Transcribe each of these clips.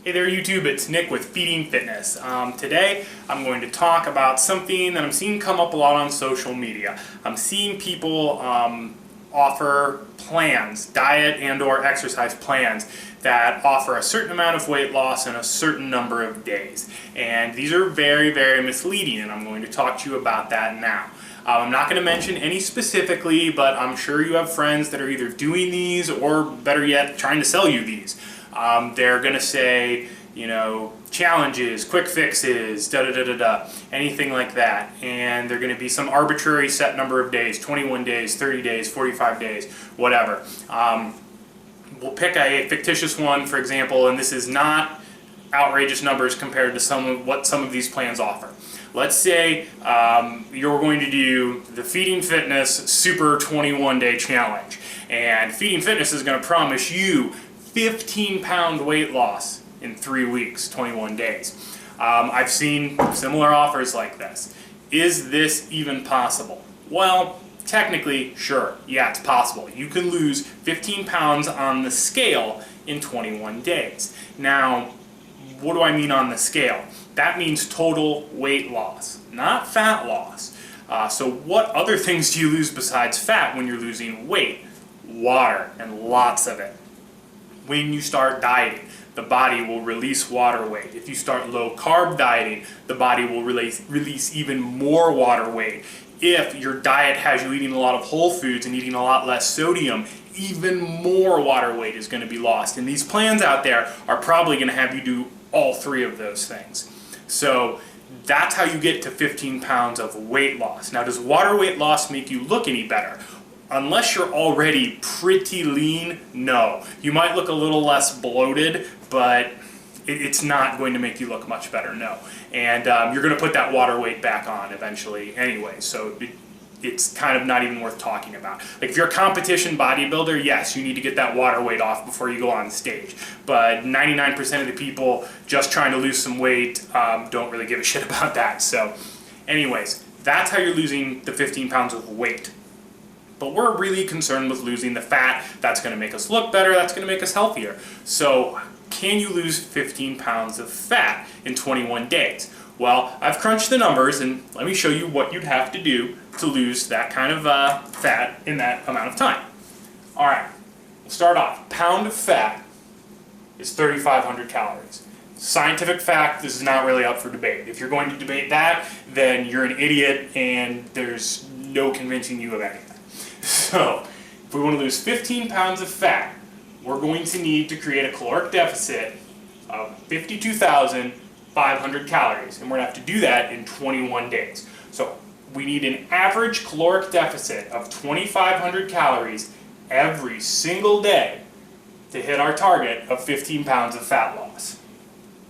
Hey there YouTube, it's Nick with Feeding Fitness. Today I'm going to talk about something that I'm seeing come up a lot on social media. I'm seeing people offer plans, diet and or exercise plans that offer a certain amount of weight loss in a certain number of days. And these are very, very misleading, and I'm going to talk to you about that now. I'm not going to mention any specifically, but I'm sure you have friends that are either doing these or better yet trying to sell you these. They're going to say, you know, challenges, quick fixes, anything like that. And they're going to be some arbitrary set number of days, 21 days, 30 days, 45 days, whatever. We'll pick a fictitious one, for example, and this is not outrageous numbers compared to what some of these plans offer. Let's say you're going to do the Feeding Fitness Super 21-Day Challenge, and Feeding Fitness is going to promise you 15-pound weight loss in 3 weeks, 21 days. I've seen similar offers like this. Is this even possible? Well, technically, sure. Yeah, it's possible. You can lose 15 pounds on the scale in 21 days. Now, what do I mean on the scale? That means total weight loss, not fat loss. So what other things do you lose besides fat when you're losing weight? Water, and lots of it. When you start dieting, the body will release water weight. If you start low carb dieting, the body will release even more water weight. If your diet has you eating a lot of whole foods and eating a lot less sodium, even more water weight is going to be lost. And these plans out there are probably going to have you do all three of those things. So that's how you get to 15 pounds of weight loss. Now, does water weight loss make you look any better? Unless you're already pretty lean, no. You might look a little less bloated, but it's not going to make you look much better, no. And you're going to put that water weight back on eventually anyway, so it's kind of not even worth talking about. Like if you're a competition bodybuilder, yes, you need to get that water weight off before you go on stage. But 99% of the people just trying to lose some weight don't really give a shit about that. So anyways, that's how you're losing the 15 pounds of weight. But we're really concerned with losing the fat. That's going to make us look better. That's going to make us healthier. So can you lose 15 pounds of fat in 21 days? Well, I've crunched the numbers, and let me show you what you'd have to do to lose that kind of fat in that amount of time. All right, we'll start off. A pound of fat is 3,500 calories. Scientific fact, this is not really up for debate. If you're going to debate that, then you're an idiot, and there's no convincing you of anything. So, if we want to lose 15 pounds of fat, we're going to need to create a caloric deficit of 52,500 calories, and we're going to have to do that in 21 days. So, we need an average caloric deficit of 2,500 calories every single day to hit our target of 15 pounds of fat loss.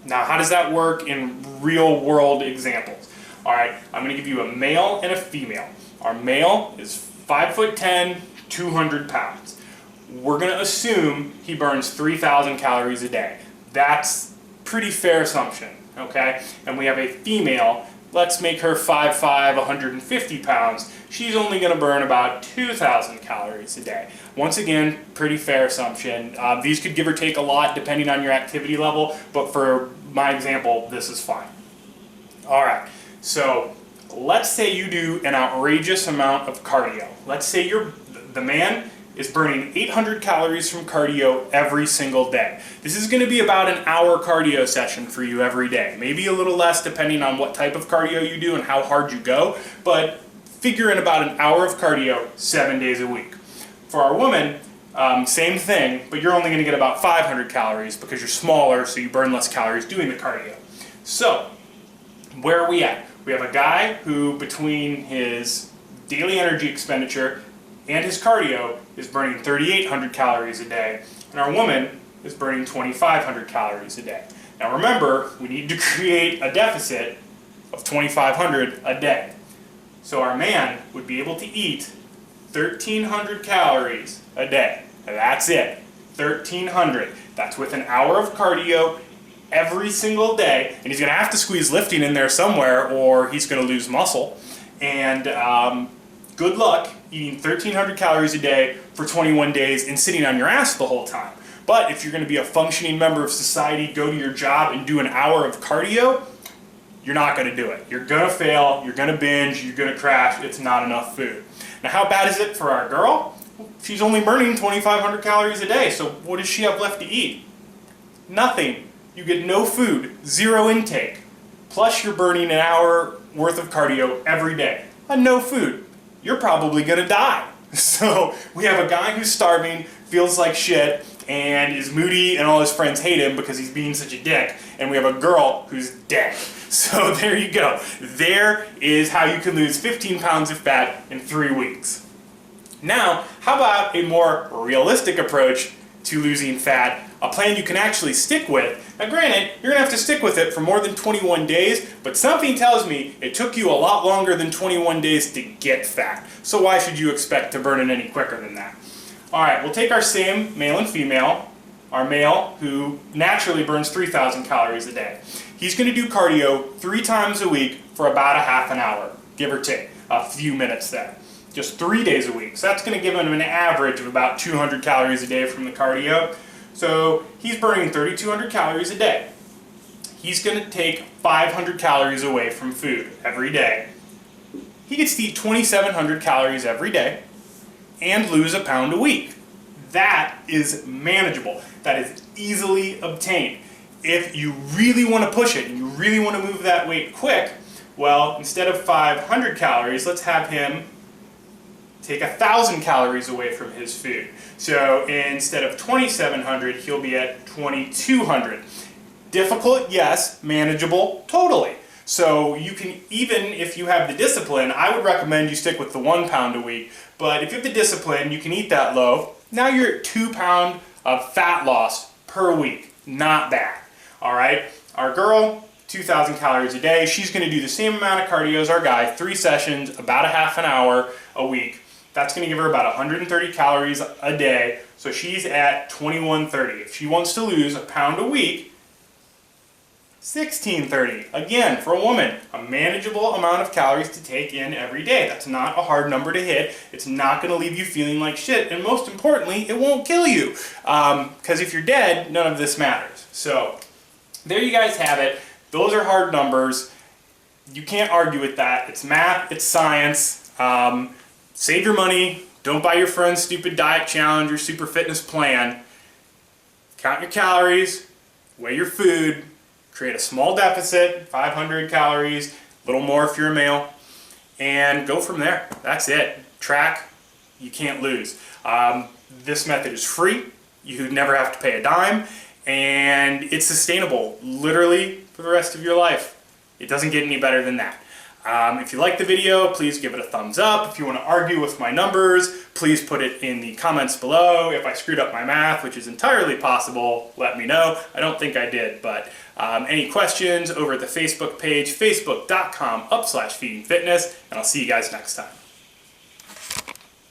Now, how does that work in real world examples? All right, I'm going to give you a male and a female. Our male is 5'10", 200 pounds. We're going to assume he burns 3,000 calories a day. That's pretty fair assumption, okay? And we have a female, let's make her 5'5", 150 pounds. She's only going to burn about 2,000 calories a day. Once again, pretty fair assumption. These could give or take a lot depending on your activity level, but for my example, this is fine. All right, so let's say you do an outrageous amount of cardio. Let's say the man is burning 800 calories from cardio every single day. This is going to be about an hour cardio session for you every day. Maybe a little less depending on what type of cardio you do and how hard you go, but figure in about an hour of cardio 7 days a week. For our woman, same thing, but you're only going to get about 500 calories because you're smaller, so you burn less calories doing the cardio. So, where are we at? We have a guy who, between his daily energy expenditure and his cardio, is burning 3,800 calories a day, and our woman is burning 2,500 calories a day. Now remember, we need to create a deficit of 2,500 a day. So our man would be able to eat 1,300 calories a day. That's it, 1,300. That's with an hour of cardio every single day, and he's going to have to squeeze lifting in there somewhere or he's going to lose muscle. And good luck eating 1,300 calories a day for 21 days and sitting on your ass the whole time. But if you're going to be a functioning member of society, go to your job and do an hour of cardio, you're not going to do it. You're going to fail, you're going to binge, you're going to crash. It's not enough food. Now, how bad is it for our girl? She's only burning 2,500 calories a day, so what does she have left to eat? Nothing. You get no food, zero intake. Plus you're burning an hour worth of cardio every day on no food. You're probably going to die. So we have a guy who's starving, feels like shit, and is moody, and all his friends hate him because he's being such a dick. And we have a girl who's dead. So there you go. There is how you can lose 15 pounds of fat in 3 weeks. Now, how about a more realistic approach to losing fat? A plan you can actually stick with. Now granted, you're going to have to stick with it for more than 21 days, but something tells me it took you a lot longer than 21 days to get fat. So why should you expect to burn it any quicker than that? Alright, we'll take our same male and female. Our male, who naturally burns 3,000 calories a day. He's going to do cardio 3 times a week for about a half an hour, give or take, a few minutes there. Just 3 days a week. So that's going to give him an average of about 200 calories a day from the cardio. So he's burning 3,200 calories a day. He's going to take 500 calories away from food every day. He gets to eat 2,700 calories every day and lose a pound a week. That is manageable. That is easily obtained. If you really want to push it and you really want to move that weight quick, well, instead of 500 calories, let's have him take 1,000 calories away from his food. So instead of 2,700, he'll be at 2,200. Difficult, yes. Manageable, totally. So you can, even if you have the discipline, I would recommend you stick with the 1 pound a week. But if you have the discipline, you can eat that low. Now you're at 2 pounds of fat loss per week. Not bad. All right. Our girl, 2,000 calories a day. She's going to do the same amount of cardio as our guy, 3 sessions, about a half an hour a week. That's going to give her about 130 calories a day. So she's at 2,130. If she wants to lose a pound a week, 1,630. Again, for a woman, a manageable amount of calories to take in every day. That's not a hard number to hit. It's not going to leave you feeling like shit. And most importantly, it won't kill you. Because if you're dead, none of this matters. So there you guys have it. Those are hard numbers. You can't argue with that. It's math. It's science. Save your money. Don't buy your friend's stupid diet challenge or super fitness plan. Count your calories. Weigh your food. Create a small deficit, 500 calories, a little more if you're a male, and go from there. That's it. Track. You can't lose. This method is free. You never have to pay a dime, and it's sustainable literally for the rest of your life. It doesn't get any better than that. If you like the video, please give it a thumbs up. If you want to argue with my numbers, please put it in the comments below. If I screwed up my math, which is entirely possible, let me know. I don't think I did, but any questions over at the Facebook page, facebook.com/feedingfitness, and I'll see you guys next time.